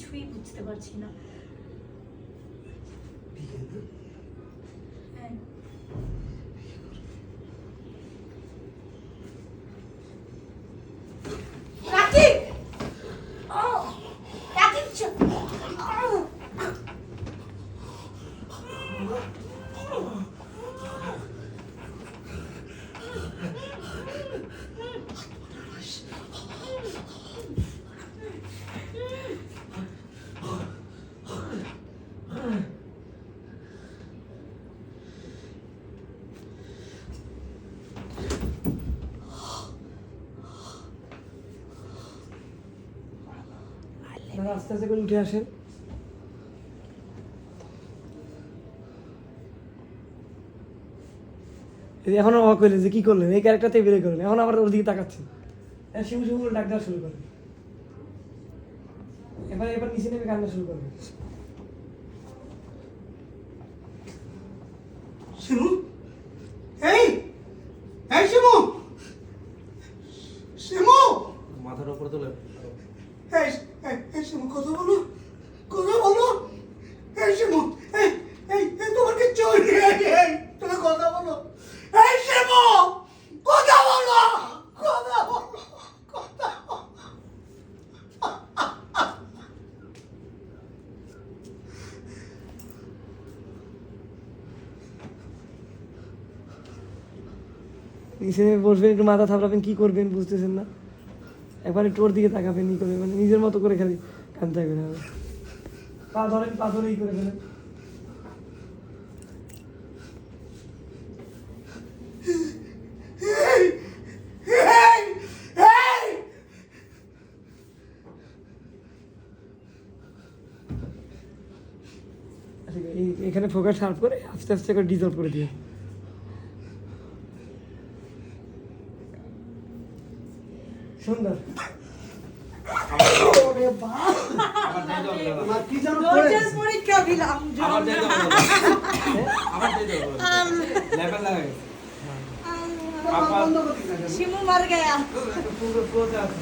কিছুই বুঝতে পারছি না। হ্যাঁ রাকিব, রাকিব আস্তে আস্তে করে উঠে আসেন। এখন অবাক করলেন যে কি করলেন, এই ক্যারেক্টারতে বেরিয়ে করলেন, এখন আবার ওর দিকে তাকাচ্ছেন। শিবু শিবু ডাক দেওয়া শুরু করেন। এবার এবার নিচে নেমে কান্না শুরু করবেন। শিমু, এই এই শিমু, শিমু, মাথার উপরে তোলে। এই এই শিমু, কথা বলো, কথা বলো। এই শিমু, এই এই এই তোমার কিচ্ছু হয়নি। এই তুমি কথা বলো। এই শিমু, কথা বলো, কথা বলো, কথা বলো। নিচে নেমে বসবেন, একটু মাথা থাপড়াবেন, কি করবেন বুঝতেছেন না। একবার একটু ওর দিকে তাকাবেন, ই করবেন, মানে নিজের মতো করে খালি কান থাকবেন। পা ধরেন, পা ধরে ই করে ফেলেন। এই এই এই আচ্ছা, এখানে ফোকাস শার্প করে আস্তে আস্তে করে ডিজলভ করে দিয়ে সুন্দর। ওরে বাপ, আবার দিয়ে দাও দাদা। আমার কি জানো রোজের পরীক্ষা দিলাম। আবার দিয়ে দাও দাদা। আবার দিয়ে দাও লেভেল লাগাই। বন্ধ করে দিন না। শিমু মার গয়া। পুরো ক্লোজ আছে।